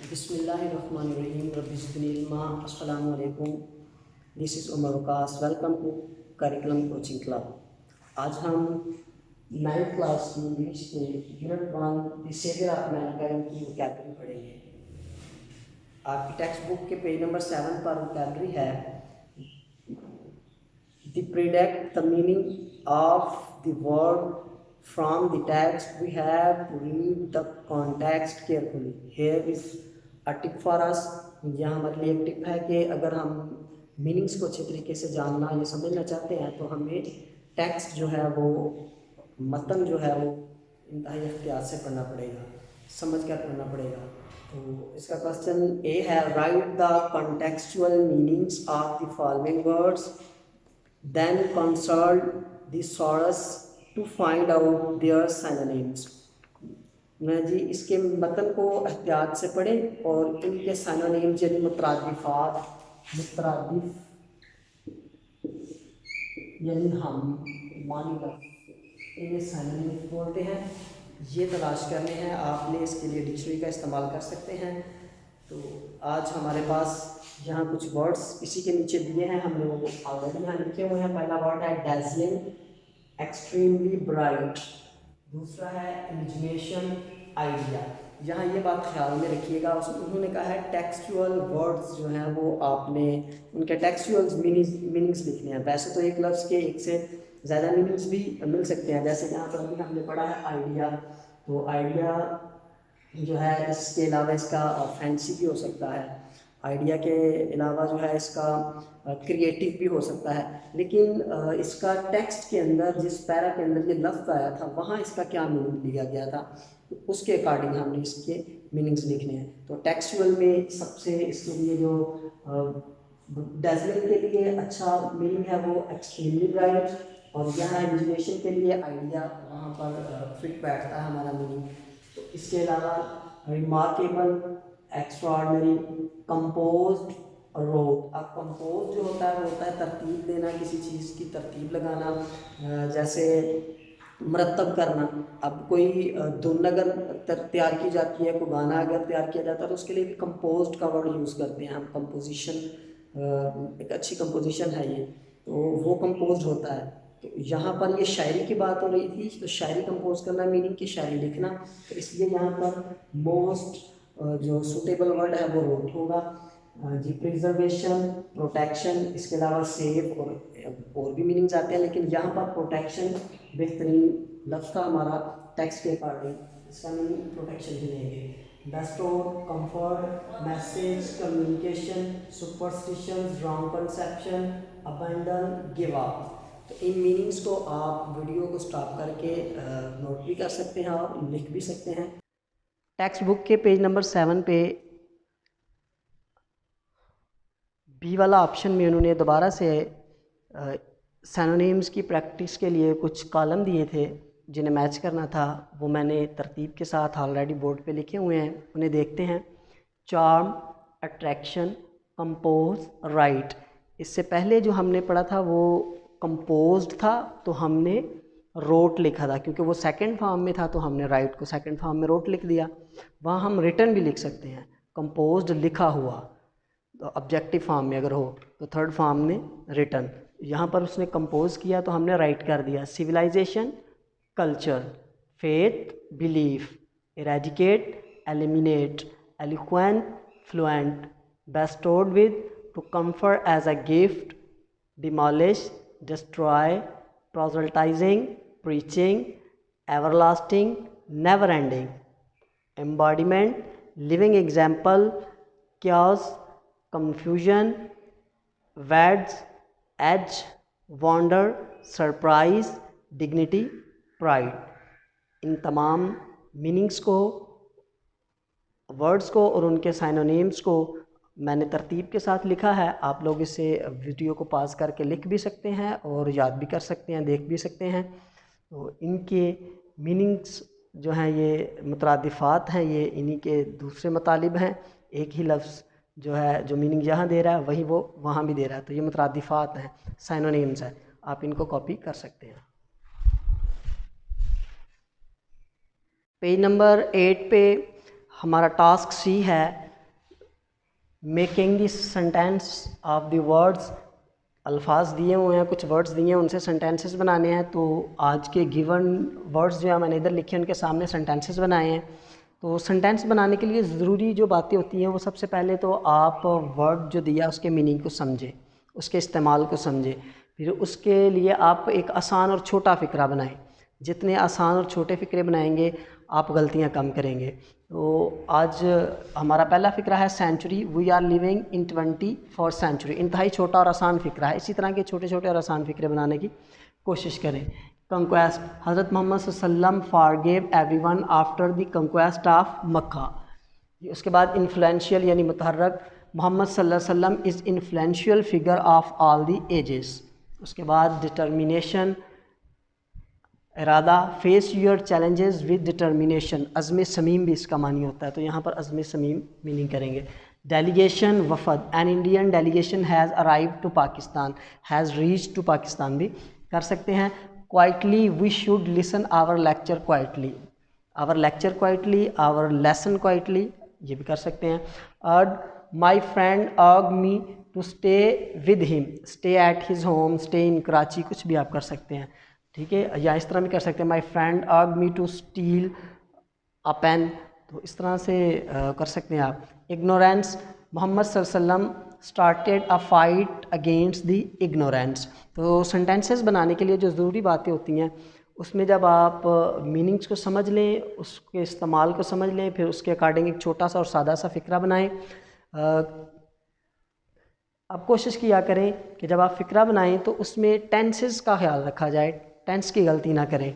बिस्मिल्लाहिर्रहमानिर्रहीम रब्बि ज़िदनी इल्मा। अस्सलामु अलैकुम। This is Umar Waqas. Welcome to curriculum coaching club. आज हम 9th क्लास की इंग्लिश के unit 1 the saviour of mankind की वोकैबुलरी पढ़ेंगे। आपकी टेक्स्ट बुक के पेज नंबर 7 पर वोकैबुलरी है the predict the meaning of the word from the text. We have to read the context carefully. Here is a tip for us. यहाँ हमारे लिए एक टिप है कि अगर हम मीनिंग्स को अच्छे तरीके से जानना या समझना चाहते हैं तो हमें टेक्स्ट जो है वो मतन जो है वो इंतहाई एहतियात से पढ़ना पड़ेगा, समझ कर पढ़ना पड़ेगा। तो इसका क्वेश्चन ए है, write the contextual meanings of the following words, then consult the source to find out their synonyms। मैं जी इसके मतन को एहतियात से पढ़ें और इनके साइनोनिम्स यानी मुतरादिफात, मुतरादिफ यानी हम मानी इन्हें साइनोनिम्स बोलते हैं, ये तलाश करने हैं। आपने इसके लिए डिक्शनरी का इस्तेमाल कर सकते हैं। तो आज हमारे पास यहाँ कुछ वर्ड्स इसी के नीचे दिए हैं, हमने वो ऑलरेडी यहाँ लिखे हुए हैं। पहला वर्ड है डैज़लिंग, एक्सट्रीमली ब्राइट। दूसरा है इमेजिनेशन, आइडिया। यहाँ ये बात ख्याल में रखिएगा, उन्होंने कहा है टेक्सचुअल वर्ड्स जो हैं वो आपने उनके टेक्सचुअल मीनिंग्स लिखने हैं। वैसे तो एक लफ्ज़ के एक से ज़्यादा मीनिंग्स भी मिल सकते हैं, जैसे यहाँ पर अभी हमने पढ़ा है आइडिया। तो आइडिया जो है इसके अलावा इसका फैंसी भी हो सकता है, आइडिया के अलावा जो है इसका क्रिएटिव भी हो सकता है। लेकिन इसका टेक्स्ट के अंदर जिस पैरा के अंदर ये लफ्ज़ आया था वहाँ इसका क्या मीनिंग लिया गया था, तो उसके अकॉर्डिंग हमने इसके मीनिंग्स लिखने हैं। तो टेक्सचुअल में सबसे इसके लिए जो डैज़लिंग के लिए अच्छा मीनिंग है वो एक्सट्रीमली ब्राइट, और यहाँ इमेजिनेशन के लिए आइडिया वहाँ पर फिट बैठता है हमारा मीनिंग। तो इसके अलावा रिमार्केबल, एक्स्ट्राऑर्डिनरी, कंपोज्ड और रोड। अब कंपोज जो होता है वो होता है तरतीब देना, किसी चीज़ की तरतीब लगाना, जैसे मरतब करना। अब कोई धुन अगर तैयार की जाती है, कोई गाना अगर तैयार किया जाता है तो उसके लिए भी कंपोज्ड का वर्ड यूज़ करते हैं हम। कंपोजिशन एक अच्छी कंपोजिशन है ये, तो वो कंपोज्ड होता है। तो यहाँ पर ये शायरी की बात हो रही थी, तो शायरी कंपोज करना मीनिंग की शायरी लिखना, तो इसलिए यहाँ पर मोस्ट जो सूटेबल वर्ड है वो रोट होगा जी। प्रिजर्वेशन, प्रोटेक्शन, इसके अलावा सेफ और भी मीनिंग्स आते हैं, लेकिन यहाँ पर प्रोटेक्शन बेहतरीन लफ्ज़ का हमारा टेक्स्ट के अकॉर्डिंग इसका मीनिंग प्रोटेक्शन ही लेंगे। Bestow, comfort, message, communication, superstition, wrong conception, abandon, give up. तो इन मीनिंग्स को आप वीडियो को स्टॉप करके नोट भी कर सकते हैं और लिख भी सकते हैं। टेक्स्ट बुक के पेज नंबर 7 पे बी वाला ऑप्शन में उन्होंने दोबारा से सिनोनिम्स की प्रैक्टिस के लिए कुछ कॉलम दिए थे जिन्हें मैच करना था। वो मैंने तरतीब के साथ ऑलरेडी बोर्ड पे लिखे हुए हैं, उन्हें देखते हैं। Charm, attraction, compose, right. इससे पहले जो हमने पढ़ा था वो कंपोज्ड था, तो हमने रोट लिखा था, क्योंकि वो सेकंड फॉर्म में था तो हमने राइट को सेकंड फॉर्म में रोट लिख दिया। वहाँ हम रिटन भी लिख सकते हैं, कंपोज्ड लिखा हुआ, तो ऑब्जेक्टिव फॉर्म में अगर हो तो थर्ड फॉर्म में रिटन। यहाँ पर उसने कंपोज किया तो हमने राइट कर दिया। Civilisation, culture, faith, belief, eradicate, eliminate, eloquent, fluent, bestowed with, to confer as a gift, demolish, destroy, proselytising, preaching, everlasting, never ending, embodiment, living example, chaos, confusion, words, edge, wonder, surprise, dignity, pride। इन तमाम meanings को, words को और उनके synonyms को मैंने तरतीब के साथ लिखा है। आप लोग इसे वीडियो को पास करके लिख भी सकते हैं और याद भी कर सकते हैं, देख भी सकते हैं। तो इनके मीनिंग्स जो हैं ये मुतरादिफात हैं, ये इन्हीं के दूसरे मतालिब हैं। एक ही लफ्ज़ जो है जो मीनिंग यहाँ दे रहा है वही वो वहाँ भी दे रहा है, तो ये मुतरादिफात हैं, साइनोनिम्स हैं। आप इनको कॉपी कर सकते हैं। पेज नंबर 8 पे हमारा टास्क सी है, making the sentence of the words, अल्फाज दिए हुए हैं, कुछ वर्ड्स दिए हैं, उनसे सेंटेंसेस बनाने हैं। तो आज के गिवन वर्ड्स जो है मैंने इधर लिखे हैं, उनके सामने सेंटेंसेस बनाए हैं। तो सेंटेंस बनाने के लिए ज़रूरी जो बातें होती हैं वो सबसे पहले तो आप वर्ड जो दिया उसके मीनिंग को समझें, उसके इस्तेमाल को समझें। फिर उसके लिए आप एक आसान और छोटा फ़िक्रा बनाएं। जितने आसान और छोटे फ़िक्रे बनाएंगे आप गलतियां कम करेंगे। तो आज हमारा पहला फ़िक्रा है century, we are living in 21st century. इंतहाई छोटा और आसान फ़िक्रा है। इसी तरह के छोटे छोटे और आसान फ़िक्रे बनाने की कोशिश करें। कंक्वेस्ट, हज़रत मोहम्मद सल्लल्लाहु अलैहि वसल्लम forgive everyone after the conquest of Mecca. उसके बाद इन्फ्लुएंशियल यानी मुतहर्रक, मोहम्मद सल्लल्लाहु अलैहि वसल्लम is influential figure of all the ages. उसके बाद डिटर्मिनेशन, इरादा, face your challenges with determination, अज़्म समीम भी इसका मानी होता है, तो यहाँ पर अज़्म समीम मीनिंग करेंगे। डेलीगेशन, वफद, an Indian delegation has arrive to Pakistan, has reach to Pakistan भी कर सकते हैं। Quietly, we should listen our lecture quietly, our lecture quietly, our lesson quietly, ये भी कर सकते हैं। अर्ड, माई फ्रेंड अर्ग me to stay with him, stay at his home, stay in Karachi, कुछ भी आप कर सकते हैं, ठीक है। या इस तरह भी कर सकते हैं, माई फ्रेंड अर्ग me to steal a pen, तो इस तरह से कर सकते हैं आप। इग्नोरेंस, मोहम्मद सल्लल्लाहु अलैहि वसल्लम started a fight against the ignorance. तो सेंटेंसेस बनाने के लिए जो ज़रूरी बातें होती हैं उसमें जब आप मीनिंग्स को समझ लें, उसके इस्तेमाल को समझ लें, फिर उसके अकॉर्डिंग एक छोटा सा और सादा सा फ़िक्रा बनाएं। अब कोशिश किया करें कि जब आप फ़िक्रा बनाएं तो उसमें टेंसेस का ख्याल रखा जाए, टेंस की गलती ना करें।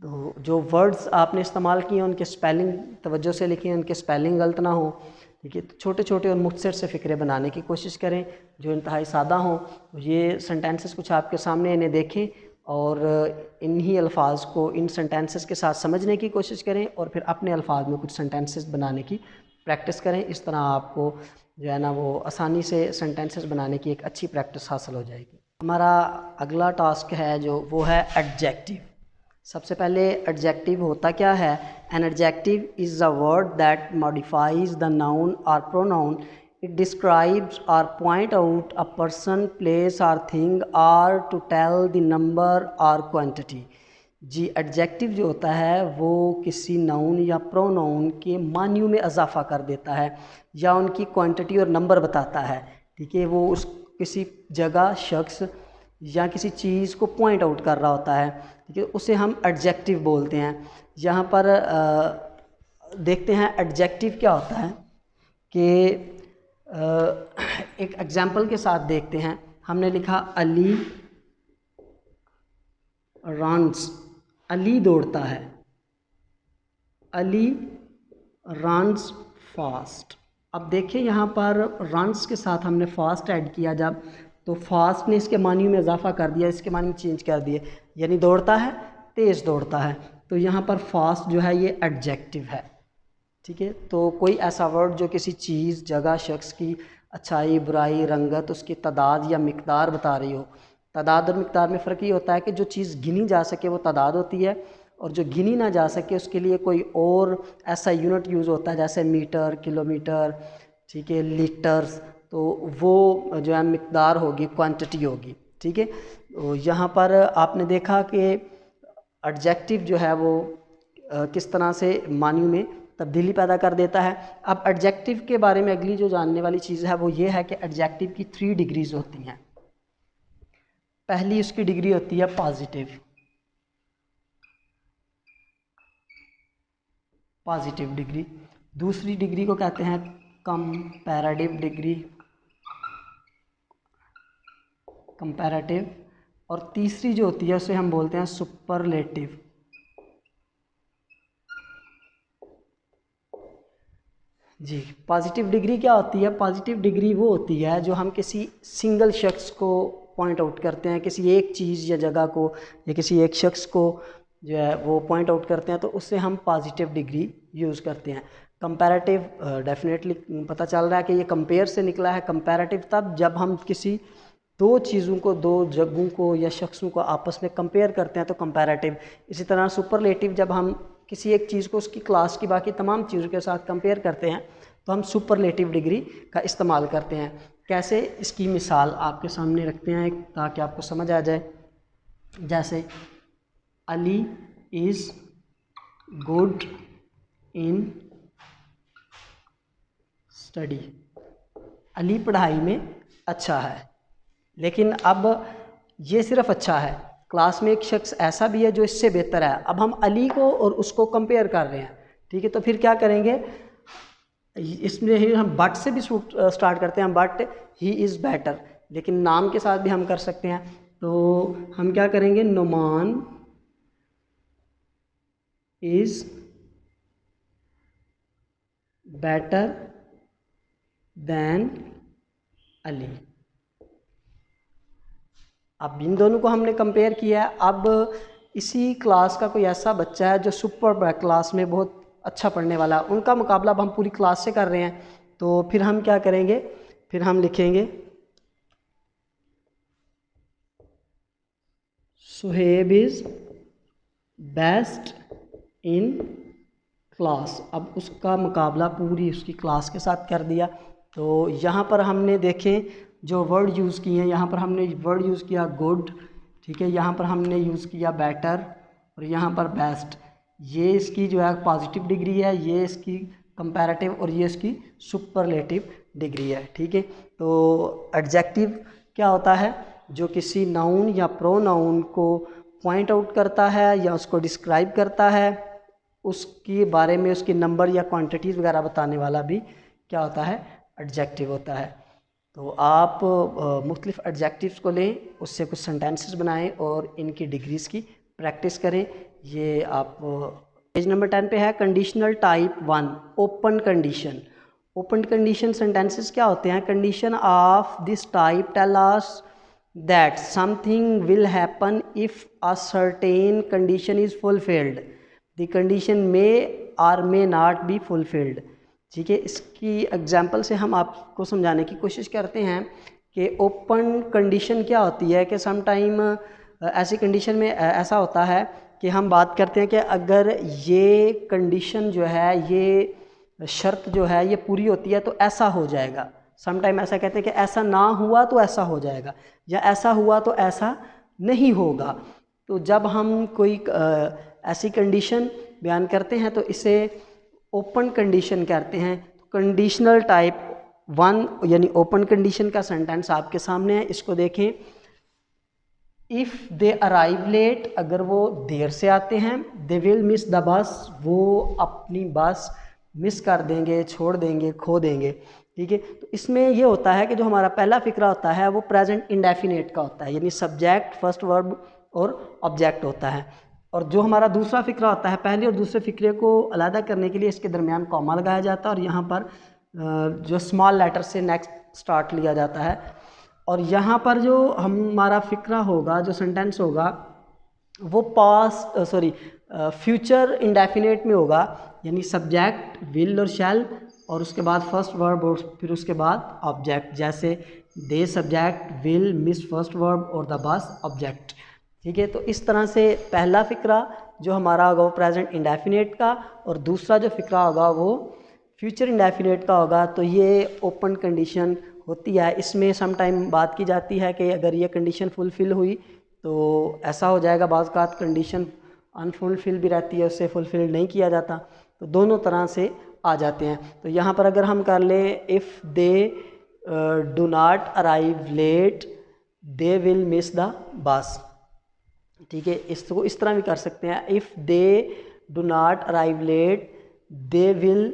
तो जो वर्ड्स आपने इस्तेमाल किए उनके स्पेलिंग तवज्जो से लिखें, उनके स्पेलिंग गलत ना हो, ठीक है। तो छोटे छोटे और मुख्तसर से फ़िक्रे बनाने की कोशिश करें जो इंतहाई सादा हों। तो ये सेंटेंसेस कुछ आपके सामने, इन्हें देखें और इन्हीं अल्फाज को इन सेंटेंसेस के साथ समझने की कोशिश करें और फिर अपने अल्फाज में कुछ सेंटेंसेस बनाने की प्रैक्टिस करें। इस तरह आपको जो है ना वो आसानी से सेंटेंसेस बनाने की एक अच्छी प्रैक्टिस हासिल हो जाएगी। हमारा अगला टास्क है जो वो है एडजेक्टिव। सबसे पहले एडजेक्टिव होता क्या है? An adjective is a word that modifies the noun और प्रोनाउन। इट डिस्क्राइब्स और point out a person, place और थिंग और टू टेल द नंबर और क्वांटिटी। जी, एडजेक्टिव जो होता है वो किसी नाउन या प्रोनाउन के मान्यू में इजाफा कर देता है या उनकी क्वांटिटी और नंबर बताता है, ठीक है। वो उस किसी जगह, शख्स या किसी चीज़ को पॉइंट आउट कर रहा होता है, ठीक है, उसे हम एडजेक्टिव बोलते हैं। यहाँ पर देखते हैं एडजेक्टिव क्या होता है कि एक एग्जाम्पल के साथ देखते हैं। हमने लिखा अली रन्स, अली दौड़ता है, अली रन्स फास्ट। अब देखिए यहाँ पर रन्स के साथ हमने फास्ट ऐड किया जब, तो फास्ट ने इसके मानी में इजाफा कर दिया, इसके मानी में चेंज कर दिए, यानी दौड़ता है, तेज़ दौड़ता है। तो यहाँ पर फास्ट जो है ये एडजेक्टिव है, ठीक है। तो कोई ऐसा वर्ड जो किसी चीज़, जगह, शख्स की अच्छाई, बुराई, रंगत, उसकी तादाद या मिकदार बता रही हो। तादाद और मिकदार में फ़र्क ये होता है कि जो चीज़ गिनी जा सके वो तादाद होती है और जो गिनी ना जा सके उसके लिए कोई और ऐसा यूनिट यूज़ होता है, जैसे मीटर, किलोमीटर, ठीक है, लीटर्स। तो वो जो है मिकदार होगी, क्वांटिटी होगी, ठीक है। तो यहाँ पर आपने देखा कि एडजेक्टिव जो है वो किस तरह से मानी में तब्दीली पैदा कर देता है। अब एडजेक्टिव के बारे में अगली जो जानने वाली चीज़ है वो ये है कि एडजेक्टिव की 3 डिग्रीज होती हैं। पहली उसकी डिग्री होती है पॉजिटिव, पॉजिटिव डिग्री। दूसरी डिग्री को कहते हैं कंपैरेटिव डिग्री, कंपैरेटिव। और तीसरी जो होती है उसे हम बोलते हैं सुपरलेटिव। जी, पॉजिटिव डिग्री क्या होती है? पॉजिटिव डिग्री वो होती है जो हम किसी सिंगल शख्स को पॉइंट आउट करते हैं, किसी एक चीज़ या जगह को या किसी एक शख्स को जो है वो पॉइंट आउट करते हैं, तो उससे हम पॉजिटिव डिग्री यूज़ करते हैं। कंपैरेटिव डेफिनेटली पता चल रहा है कि ये कंपेयर से निकला है। कंपैरेटिव तब जब हम किसी दो चीज़ों को, दो जगहों को या शख्सों को आपस में कंपेयर करते हैं तो कंपैरेटिव। इसी तरह सुपरलेटिव जब हम किसी एक चीज़ को उसकी क्लास की बाकी तमाम चीज़ों के साथ कंपेयर करते हैं तो हम सुपरलेटिव डिग्री का इस्तेमाल करते हैं। कैसे, इसकी मिसाल आपके सामने रखते हैं ताकि आपको समझ आ जाए। जैसे Ali is good in study, Ali पढ़ाई में अच्छा है। लेकिन अब ये सिर्फ अच्छा है, क्लास में एक शख्स ऐसा भी है जो इससे बेहतर है। अब हम अली को और उसको कंपेयर कर रहे हैं, ठीक है। तो फिर क्या करेंगे, इसमें ही हम बट से भी स्टार्ट करते हैं, बट ही इज़ बेटर, लेकिन नाम के साथ भी हम कर सकते हैं। तो हम क्या करेंगे, Numan is better than Ali. अब इन दोनों को हमने कंपेयर किया है। अब इसी क्लास का कोई ऐसा बच्चा है जो सुपर क्लास में बहुत अच्छा पढ़ने वाला है, उनका मुकाबला अब हम पूरी क्लास से कर रहे हैं। तो फिर हम क्या करेंगे, फिर हम लिखेंगे Suhaib is best in class. अब उसका मुकाबला पूरी उसकी क्लास के साथ कर दिया। तो यहाँ पर हमने देखें जो वर्ड यूज़ किए हैं, यहाँ पर हमने वर्ड यूज़ किया गुड, ठीक है, यहाँ पर हमने यूज़ किया बेटर और यहाँ पर बेस्ट। ये इसकी जो है पॉजिटिव डिग्री है, ये इसकी कंपैरेटिव और ये इसकी सुपरलेटिव डिग्री है, ठीक है। तो एडजेक्टिव क्या होता है, जो किसी नाउन या प्रोनाउन को पॉइंट आउट करता है या उसको डिस्क्राइब करता है, उसके बारे में उसके नंबर या क्वांटिटीज़ वगैरह बताने वाला भी क्या होता है, एडजेक्टिव होता है। तो आप मुख्तलिफ एडजेक्टिव्स को लें, उससे कुछ सेंटेंसेस बनाएं और इनकी डिग्रीज़ की प्रैक्टिस करें। ये आप पेज नंबर 10 पे है, conditional type 1 open condition. Open condition sentences क्या होते हैं, condition of this type tell us that something will happen if a certain condition is fulfilled, the condition may और मे नॉट बी फुलफिल्ड, ठीक है। इसकी example से हम आपको समझाने की कोशिश करते हैं कि ओपन कंडीशन क्या होती है। कि सम टाइम ऐसी कंडीशन में ऐसा होता है कि हम बात करते हैं कि अगर ये कंडीशन जो है, ये शर्त जो है ये पूरी होती है तो ऐसा हो जाएगा। सम टाइम ऐसा कहते हैं कि ऐसा ना हुआ तो ऐसा हो जाएगा, या ऐसा हुआ तो ऐसा नहीं होगा। तो जब हम कोई ऐसी कंडीशन बयान करते हैं तो इसे ओपन कंडीशन कहते हैं। कंडीशनल टाइप 1 यानी ओपन कंडीशन का सेंटेंस आपके सामने है, इसको देखें। इफ़ दे अराइव लेट, अगर वो देर से आते हैं, दे विल मिस द बस, वो अपनी बस मिस कर देंगे, छोड़ देंगे, खो देंगे, ठीक है। तो इसमें ये होता है कि जो हमारा पहला फिक्रा होता है वो प्रेजेंट इंडेफिनेट का होता है, यानी सब्जेक्ट, फर्स्ट वर्ब और ऑब्जेक्ट होता है। और जो हमारा दूसरा फिक्रा होता है, पहले और दूसरे फिक्रे को अलग करने के लिए इसके दरमियान कॉमा लगाया जाता है और यहाँ पर जो स्मॉल लेटर से नेक्स्ट स्टार्ट लिया जाता है। और यहाँ पर जो हमारा फिक्रा होगा, जो सेंटेंस होगा, वो फ्यूचर इंडेफिनेट में होगा, यानी सब्जेक्ट विल और शैल और उसके बाद फर्स्ट वर्ब और फिर उसके बाद ऑब्जेक्ट। जैसे the subject, will miss first verb और द बस ऑब्जेक्ट, ठीक है। तो इस तरह से पहला फिक्रा जो हमारा होगा वो प्रेजेंट इंडेफिनेट का और दूसरा जो फिक्रा होगा वो फ्यूचर इंडेफिनेट का होगा। तो ये ओपन कंडीशन होती है। इसमें सम टाइम बात की जाती है कि अगर ये कंडीशन फुलफ़िल हुई तो ऐसा हो जाएगा, बाज़ औक़ात कंडीशन अनफुलफिल भी रहती है, उससे फुलफ़िल नहीं किया जाता। तो दोनों तरह से आ जाते हैं। तो यहाँ पर अगर हम कर लें, if they do not arrive late they will miss the bus, ठीक है। इसको इस तरह भी कर सकते हैं, if they do not arrive late they will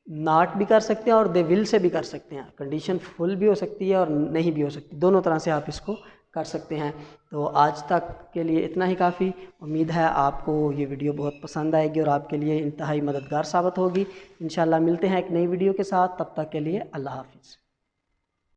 not भी कर सकते हैं और दे विल से भी कर सकते हैं। कंडीशन फुल भी हो सकती है और नहीं भी हो सकती, दोनों तरह से आप इसको कर सकते हैं। तो आज तक के लिए इतना ही काफ़ी। उम्मीद है आपको ये वीडियो बहुत पसंद आएगी और आपके लिए इंतहाई मददगार साबित होगी। इंशाल्लाह मिलते हैं एक नई वीडियो के साथ, तब तक के लिए अल्लाह हाफ़िज़।